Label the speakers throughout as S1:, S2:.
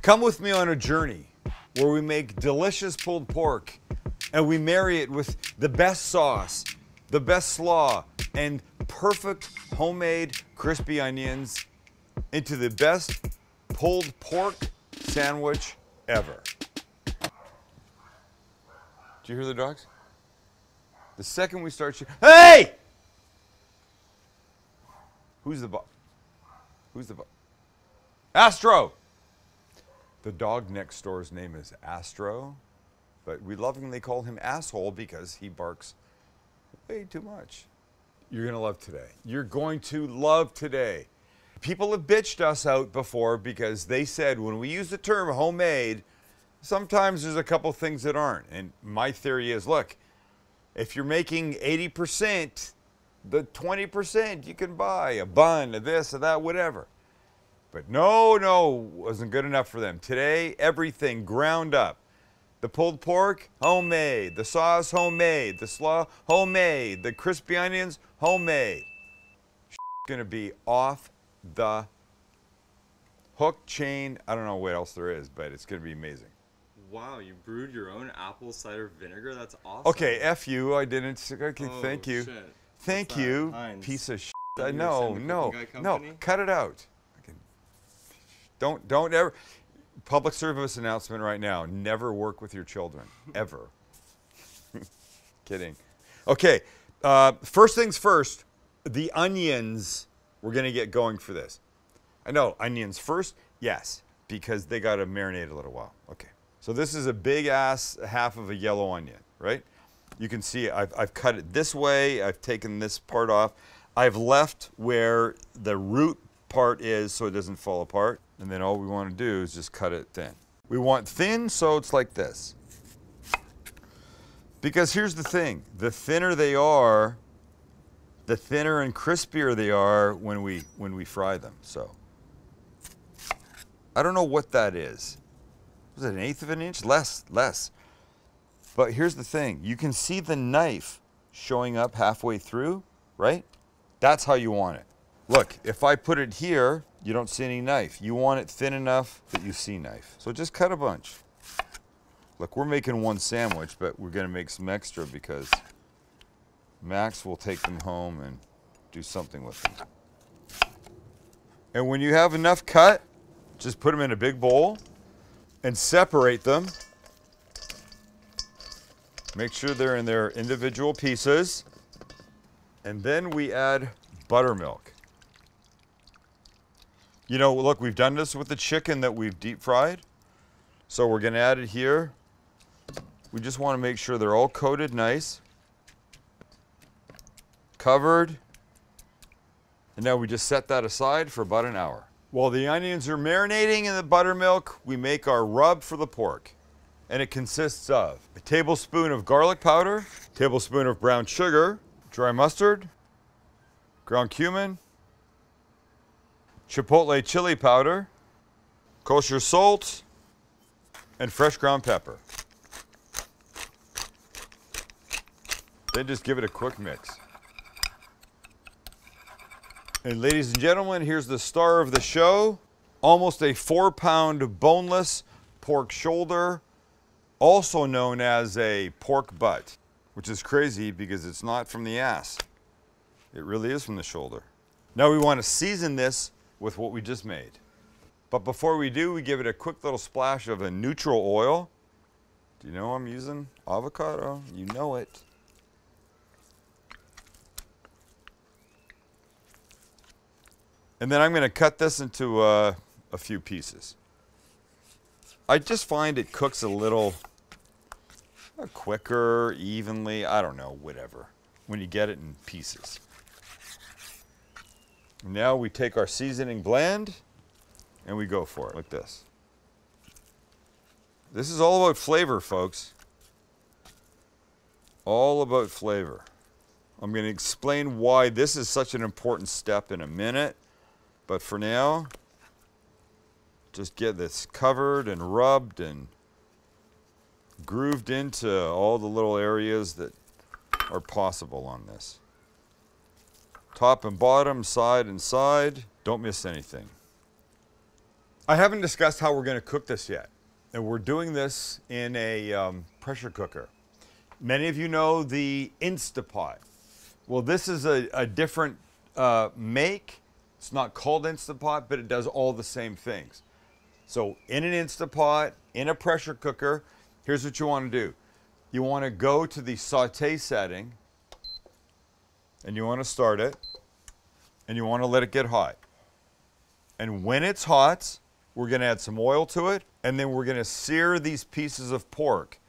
S1: Come with me on a journey where we make delicious pulled pork and we marry it with the best sauce, the best slaw, and perfect homemade crispy onions into the best pulled pork sandwich ever. Do you hear the dogs? The second we start shooting, hey! Who's the boss? Who's the boss? Astro! The dog next door's name is Astro, but we lovingly call him Asshole because he barks way too much. You're gonna love today. You're going to love today. People have bitched us out before because they said when we use the term homemade, sometimes there's a couple things that aren't. And my theory is, look, if you're making 80%, the 20% you can buy a bun, a this, a that, whatever. But no, wasn't good enough for them. Today, everything ground up. The pulled pork, homemade. The sauce, homemade. The slaw, homemade. The crispy onions, homemade. Gonna be off the hook chain. I don't know what else there is, but it's gonna be amazing.
S2: Wow, you brewed your own apple cider vinegar? That's awesome.
S1: Okay, F you, I didn't. Okay,
S2: oh,
S1: thank you.
S2: Shit.
S1: Thank you,
S2: Heinz?
S1: piece of shit.
S2: No,
S1: cut it out. Don't ever, public service announcement right now, never work with your children, ever. Kidding. Okay, first things first, the onions, we're gonna get going for this. I know, onions first, yes, because they gotta marinate a little while. Okay, so this is a big ass half of a yellow onion, right? You can see I've cut it this way, I've taken this part off. I've left where the root part is so it doesn't fall apart. And then all we want to do is just cut it thin. We want thin so it's like this. Because here's the thing, the thinner they are, the thinner and crispier they are when we fry them. So I don't know what that is. Was it 1/8 of an inch? Less. But here's the thing, you can see the knife showing up halfway through, right? That's how you want it. Look, if I put it here, you don't see any knife. You want it thin enough that you see knife. So just cut a bunch. Look, we're making one sandwich, but we're gonna make some extra because Max will take them home and do something with them. And when you have enough cut, just put them in a big bowl and separate them. Make sure they're in their individual pieces. And then we add buttermilk. You know, look, we've done this with the chicken that we've deep fried. So we're gonna add it here. We just wanna make sure they're all coated nice. Covered. And now we just set that aside for about an hour. While the onions are marinating in the buttermilk, we make our rub for the pork. And it consists of a tablespoon of garlic powder, tablespoon of brown sugar, dry mustard, ground cumin, chipotle chili powder, kosher salt, and fresh ground pepper. Then just give it a quick mix. And ladies and gentlemen, here's the star of the show. Almost a 4-pound boneless pork shoulder, also known as a pork butt, which is crazy because it's not from the ass. It really is from the shoulder. Now we want to season this with what we just made. But before we do, we give it a quick little splash of a neutral oil. Do you know I'm using avocado? You know it. And then I'm going to cut this into a few pieces. I just find it cooks a little quicker, evenly, I don't know, whatever, when you get it in pieces. Now we take our seasoning blend and we go for it like this. This is all about flavor, folks. All about flavor. I'm going to explain why this is such an important step in a minute, but for now, just get this covered and rubbed and grooved into all the little areas that are possible on this. Top and bottom, side and side, don't miss anything. I haven't discussed how we're going to cook this yet. And we're doing this in a pressure cooker. Many of you know the Instapot. Well, this is a different make. It's not called Instapot, but it does all the same things. So in an Instapot, in a pressure cooker, here's what you want to do. You want to go to the saute setting, and you want to start it, and you want to let it get hot. And when it's hot, we're going to add some oil to it, and then we're going to sear these pieces of pork.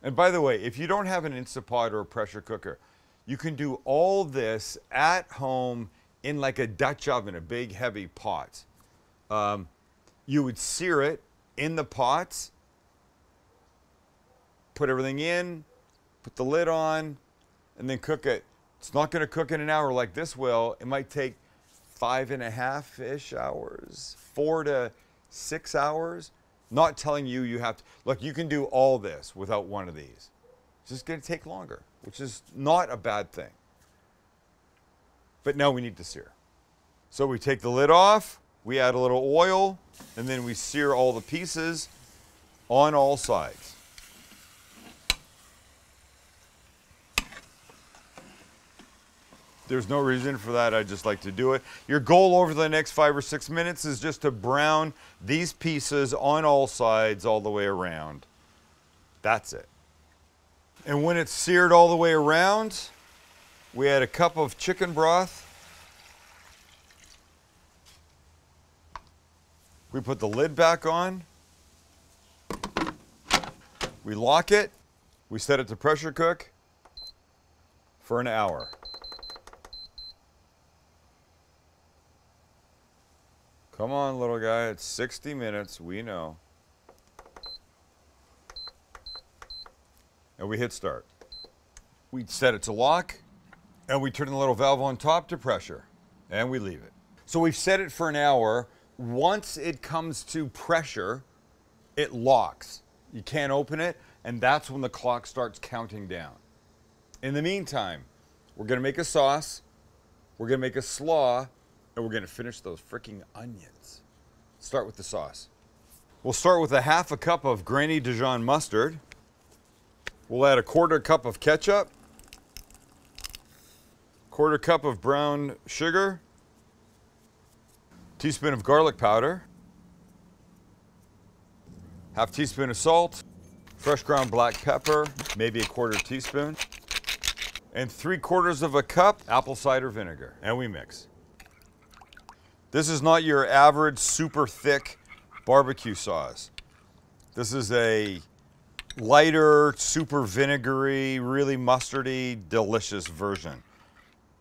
S1: And by the way, if you don't have an Instapot or a pressure cooker, you can do all this at home in like a Dutch oven, a big heavy pot. You would sear it in the pots, put everything in, put the lid on, and then cook it. It's not going to cook in an hour like this will. It might take 5.5-ish hours, 4 to 6 hours. Not telling you you have to. Look, you can do all this without one of these. It's just going to take longer, which is not a bad thing. But now we need to sear. So we take the lid off, we add a little oil, and then we sear all the pieces on all sides. There's no reason for that. I just like to do it. Your goal over the next 5 or 6 minutes is just to brown these pieces on all sides all the way around. That's it. And when it's seared all the way around, we add a cup of chicken broth. We put the lid back on. We lock it. We set it to pressure cook for an hour. Come on, little guy, it's 60 minutes, we know. And we hit start. We set it to lock, and we turn the little valve on top to pressure, and we leave it. So we've set it for an hour. Once it comes to pressure, it locks. You can't open it, and that's when the clock starts counting down. In the meantime, we're gonna make a sauce, we're gonna make a slaw, and we're gonna finish those freaking onions. Start with the sauce. We'll start with a 1/2 cup of Granny Dijon mustard. We'll add a 1/4 cup of ketchup, 1/4 cup of brown sugar, teaspoon of garlic powder, 1/2 teaspoon of salt, fresh ground black pepper, maybe a 1/4 teaspoon, and 3/4 of a cup apple cider vinegar, and we mix. This is not your average super thick barbecue sauce. This is a lighter, super vinegary, really mustardy, delicious version.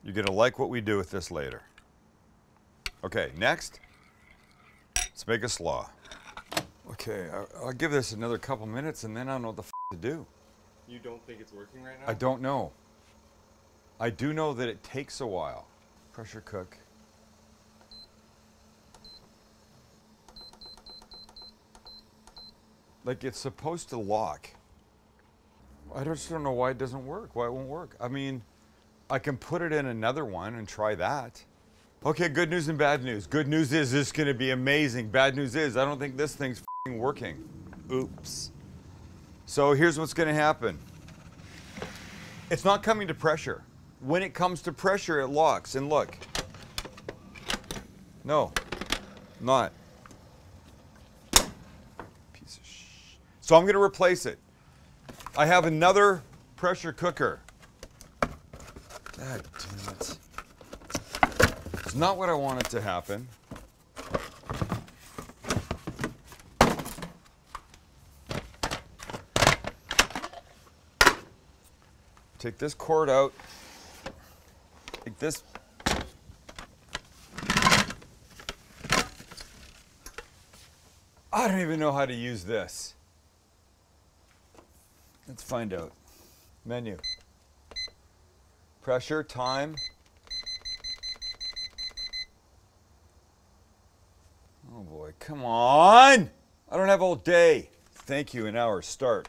S1: You're gonna like what we do with this later. Okay, next, let's make a slaw. Okay, I'll give this another couple minutes and then I don't know what the f to do.
S2: You don't think it's working right now?
S1: I don't know. I do know that it takes a while. Pressure cook. Like it's supposed to lock. I just don't know why it doesn't work, why it won't work. I mean, I can put it in another one and try that. Okay, good news and bad news. Good news is this is gonna be amazing. Bad news is I don't think this thing's f***ing working. Oops. So here's what's gonna happen. It's not coming to pressure. When it comes to pressure, it locks, and look. No, not. Piece of sh. So I'm gonna replace it. I have another pressure cooker. God damn it. It's not what I wanted to happen. Take this cord out. Take this. I don't even know how to use this. Let's find out. Menu. Pressure, time. Oh boy, come on! I don't have all day. Thank you, an hour, start.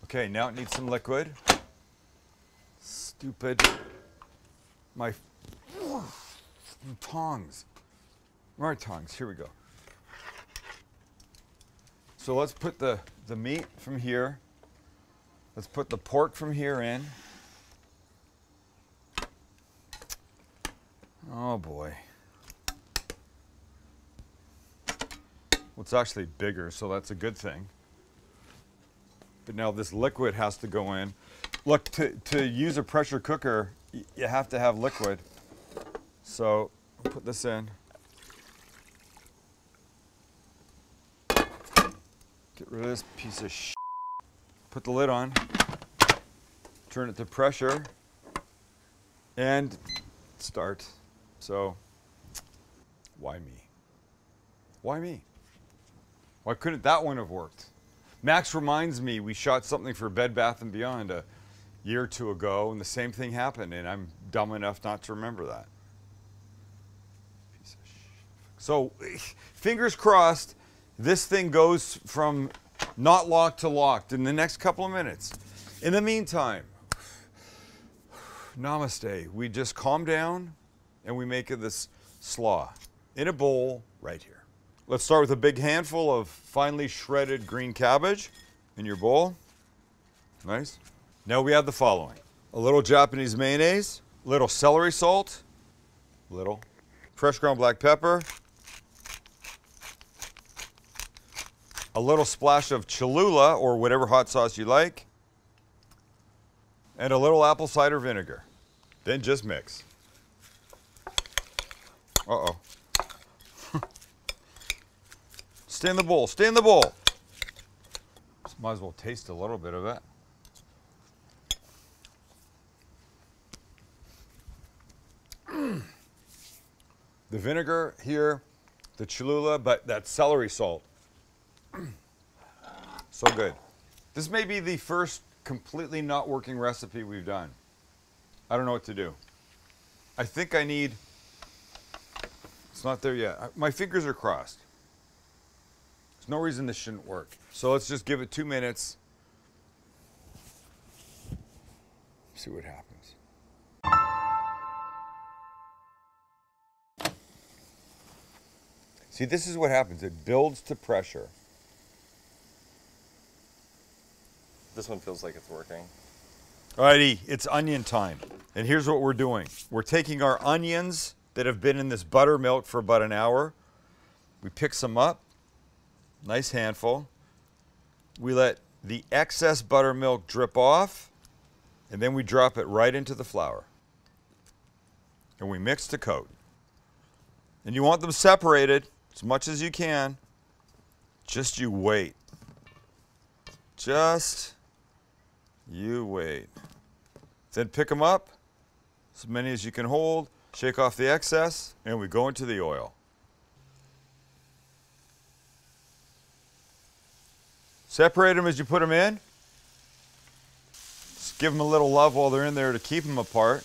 S1: Okay, now it needs some liquid. Stupid. My tongs. More tongs, here we go. So let's put the meat from here. Let's put the pork from here in. Oh boy. Well, it's actually bigger, so that's a good thing. But now this liquid has to go in. Look, to use a pressure cooker, you have to have liquid. So I'll put this in. Get rid of this piece of shit. Put the lid on. Turn it to pressure. And start. So, why me? Why me? Why couldn't that one have worked? Max reminds me we shot something for Bed Bath & Beyond a year or two ago, and the same thing happened, and I'm dumb enough not to remember that. Piece of shit. So, fingers crossed, this thing goes from not locked to locked in the next couple of minutes. In the meantime, namaste. We just calm down, and we make it this slaw in a bowl right here. Let's start with a big handful of finely shredded green cabbage in your bowl. Nice. Now we add the following. A little Japanese mayonnaise, a little celery salt, fresh ground black pepper, a little splash of Cholula or whatever hot sauce you like, and a little apple cider vinegar. Then just mix. Uh-oh. Stay in the bowl, stay in the bowl. Might as well taste a little bit of it. The vinegar here, the Cholula, but that celery salt. So good. This may be the first completely not working recipe we've done. I don't know what to do. I think I need, it's not there yet. My fingers are crossed. There's no reason this shouldn't work. So let's just give it 2 minutes. See what happens. See, this is what happens. It builds to pressure.
S2: This one feels like it's working.
S1: Alrighty, it's onion time. And here's what we're doing. We're taking our onions that have been in this buttermilk for about an hour. We pick some up, nice handful. We let the excess buttermilk drip off, and then we drop it right into the flour. And we mix to coat. And you want them separated as much as you can. Just you wait. Just you wait. Then pick them up, as many as you can hold, shake off the excess, and we go into the oil. Separate them as you put them in. Just give them a little love while they're in there to keep them apart.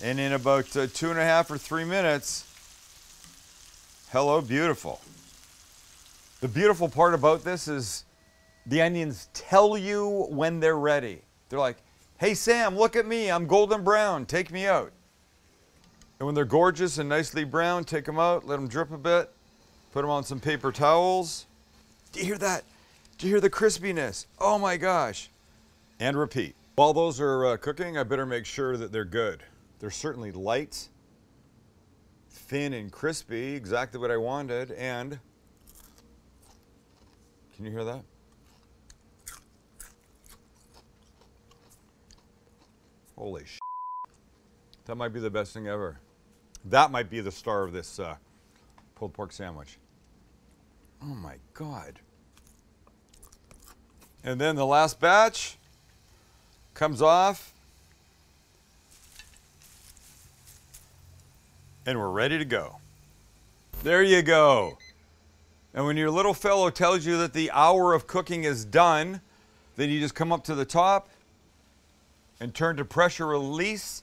S1: And in about 2.5 or 3 minutes, hello, beautiful. The beautiful part about this is the onions tell you when they're ready. They're like, hey Sam, look at me, I'm golden brown, take me out. And when they're gorgeous and nicely brown, take them out, let them drip a bit, put them on some paper towels. Do you hear that? Do you hear the crispiness? Oh my gosh. And repeat. While those are cooking, I better make sure that they're good. They're certainly light, thin and crispy, exactly what I wanted, and can you hear that? Holy sh**. That might be the best thing ever. That might be the star of this pulled pork sandwich. Oh my God. And then the last batch comes off. And we're ready to go. There you go. And when your little fellow tells you that the hour of cooking is done, then you just come up to the top and turn to pressure release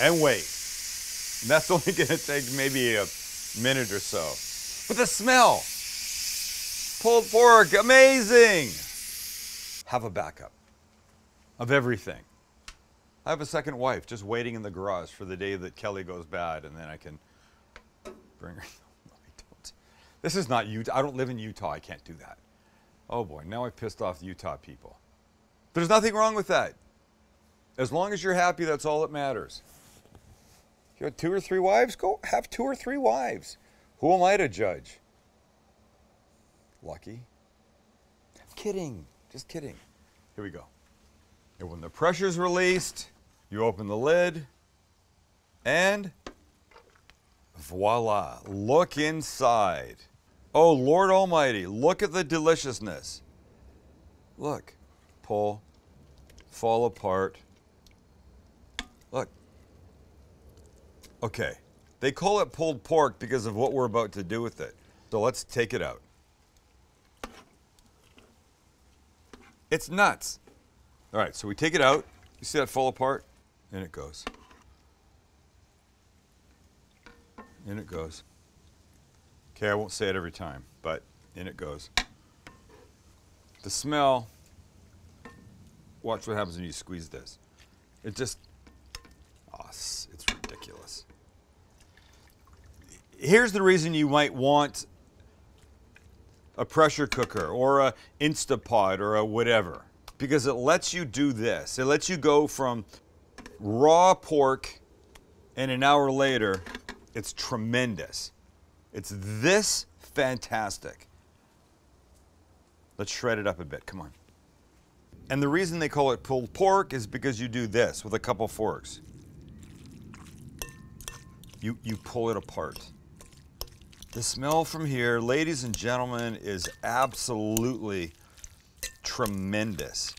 S1: and wait. And that's only gonna take maybe a minute or so. But the smell, pulled pork, amazing. Have a backup of everything. I have a second wife just waiting in the garage for the day that Kelly goes bad, and then I can bring her. This is not Utah. I don't live in Utah. I can't do that. Oh boy, now I pissed off the Utah people. There's nothing wrong with that. As long as you're happy, that's all that matters. If you have 2 or 3 wives, go have 2 or 3 wives. Who am I to judge? Lucky. I'm kidding. Just kidding. Here we go. And when the pressure's released, you open the lid, and voila, look inside. Oh, Lord Almighty, look at the deliciousness. Look, pull, fall apart. Look. Okay, they call it pulled pork because of what we're about to do with it. So let's take it out. It's nuts. All right, so we take it out. You see that fall apart? In it goes. In it goes. Okay, I won't say it every time, but in it goes. The smell, watch what happens when you squeeze this. It just, oh, it's ridiculous. Here's the reason you might want a pressure cooker or a Instapot or a whatever, because it lets you do this. It lets you go from raw pork and an hour later, it's tremendous. It's this fantastic. Let's shred it up a bit, come on. And the reason they call it pulled pork is because you do this with a couple forks. You pull it apart. The smell from here, ladies and gentlemen, is absolutely tremendous.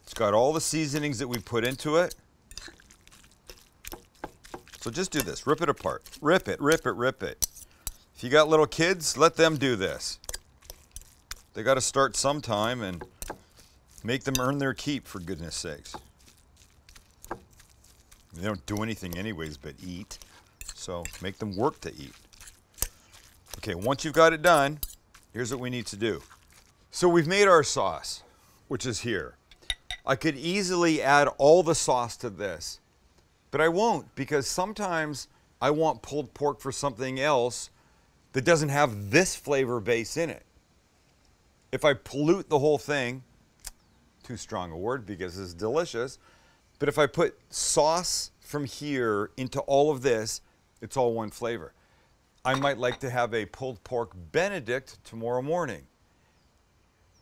S1: It's got all the seasonings that we put into it. So just do this, rip it apart. Rip it, rip it, rip it. If you got little kids, let them do this. They got to start sometime and make them earn their keep, for goodness sakes. They don't do anything anyways but eat, so make them work to eat. Okay, once you've got it done, here's what we need to do. So we've made our sauce, which is here. I could easily add all the sauce to this, but I won't, because sometimes I want pulled pork for something else that doesn't have this flavor base in it. If I pollute the whole thing, too strong a word because it's delicious, but if I put sauce from here into all of this, it's all one flavor. I might like to have a pulled pork Benedict tomorrow morning.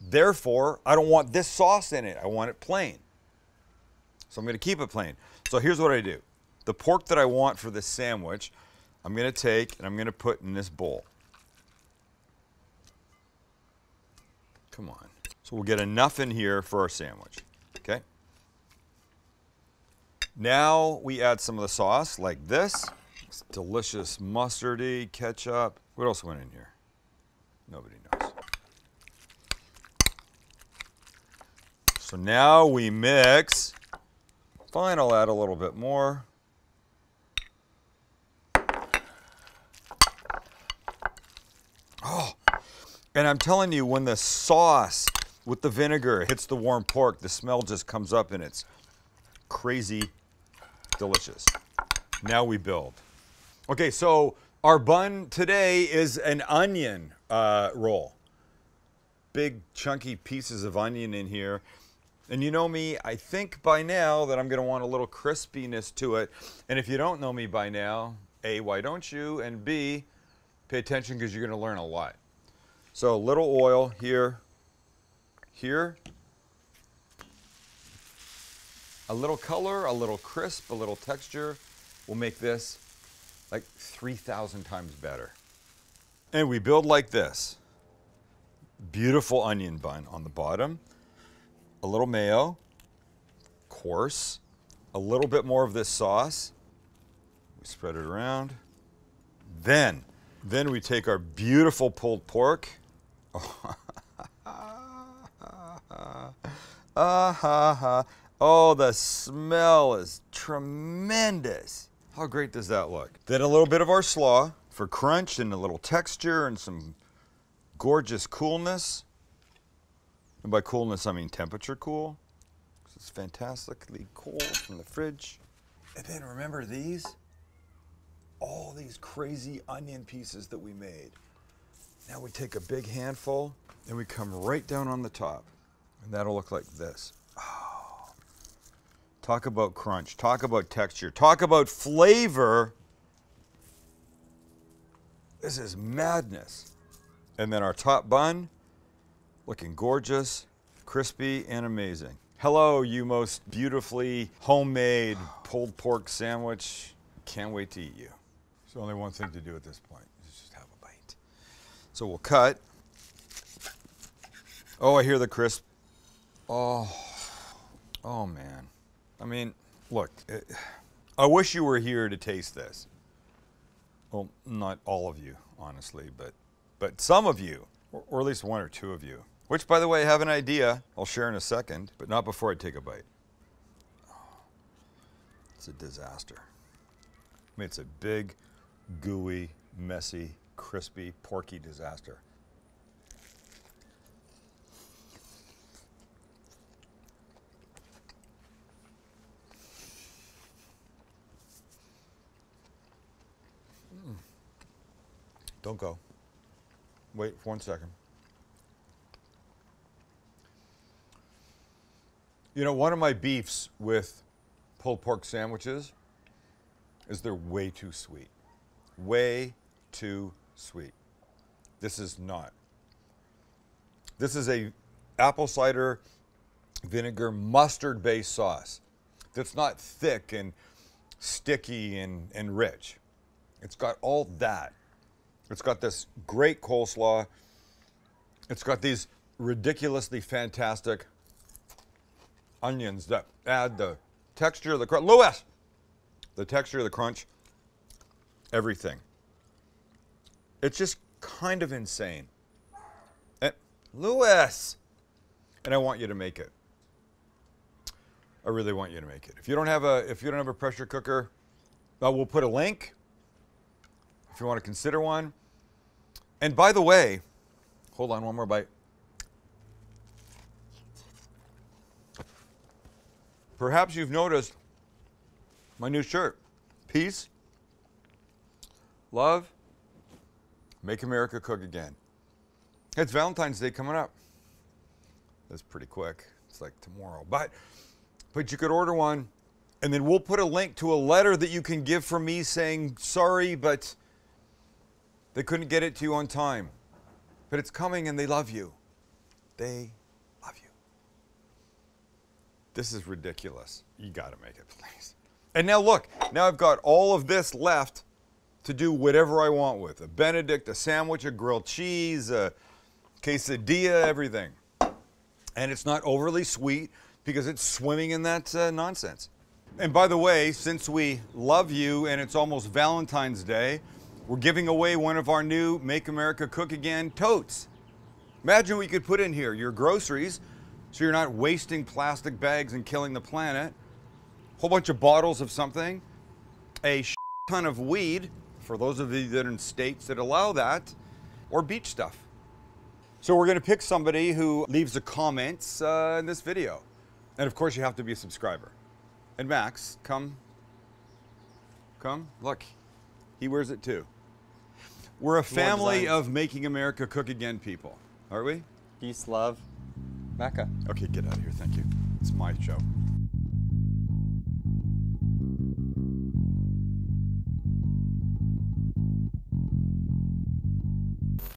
S1: Therefore, I don't want this sauce in it. I want it plain. So I'm going to keep it plain. So here's what I do. The pork that I want for this sandwich, I'm going to take and I'm going to put in this bowl. Come on. So we'll get enough in here for our sandwich. Okay? Now we add some of the sauce like this. It's delicious mustardy, ketchup. What else went in here? Nobody knows. So now we mix. Fine, I'll add a little bit more. Oh, and I'm telling you, when the sauce with the vinegar hits the warm pork, the smell just comes up and it's crazy delicious. Now we build. Okay, so our bun today is an onion roll. Big chunky pieces of onion in here. And you know me, I think by now that I'm gonna want a little crispiness to it. And if you don't know me by now, A, why don't you? And B, pay attention because you're gonna learn a lot. So a little oil here, here. A little color, a little crisp, a little texture will make this like 3,000 times better. And we build like this. Beautiful onion bun on the bottom. A little mayo, coarse. A little bit more of this sauce. We spread it around. Then we take our beautiful pulled pork. Oh, the smell is tremendous. How great does that look? Then a little bit of our slaw for crunch and a little texture and some gorgeous coolness. And by coolness, I mean temperature cool. It's fantastically cool from the fridge. And then remember these? all these crazy onion pieces that we made. Now we take a big handful and we come right down on the top. And that'll look like this. Oh. Talk about crunch, talk about texture, talk about flavor. This is madness. And then our top bun, looking gorgeous, crispy, and amazing. Hello, you most beautifully homemade pulled pork sandwich. Can't wait to eat you. There's only one thing to do at this point, is just have a bite. So we'll cut. Oh, I hear the crisp. Oh man. I mean, look, I wish you were here to taste this. Well, not all of you, honestly, but some of you, or at least one or two of you. Which, by the way, I have an idea I'll share in a second, but not before I take a bite. Oh, it's a disaster. I mean, it's a big, gooey, messy, crispy, porky disaster. Don't go. Wait for 1 second. You know, one of my beefs with pulled pork sandwiches is they're way too sweet. Way too sweet. This is not. This is a apple cider vinegar mustard-based sauce that's not thick and sticky and rich. It's got all that. It's got this great coleslaw. It's got these ridiculously fantastic onions that add the texture of the crunch. Louis! The texture of the crunch. Everything. It's just kind of insane. Louis! And I want you to make it. I really want you to make it. If you don't have a pressure cooker, we'll put a link if you want to consider one. And by the way, hold on, one more bite. Perhaps you've noticed my new shirt. Peace, love, make America cook again. It's Valentine's Day coming up. That's pretty quick. It's like tomorrow. But you could order one, and then we'll put a link to a letter that you can give from me saying, sorry, but they couldn't get it to you on time. But it's coming and they love you. They love you. This is ridiculous. You gotta make it, please. And now look, now I've got all of this left to do whatever I want with. A Benedict, a sandwich, a grilled cheese, a quesadilla, everything. And it's not overly sweet because it's swimming in that nonsense. And by the way, since we love you and it's almost Valentine's Day, we're giving away one of our new Make America Cook Again totes. Imagine what you could put in here. Your groceries, so you're not wasting plastic bags and killing the planet. A whole bunch of bottles of something. A ton of weed, for those of you that are in states that allow that. Or beach stuff. So we're going to pick somebody who leaves the comments in this video. And of course you have to be a subscriber. And Max, come. Look, he wears it too. We're a family of Making America Cook Again people, are we?
S2: Peace, love, Mecca.
S1: Okay, get out of here, thank you. It's my show.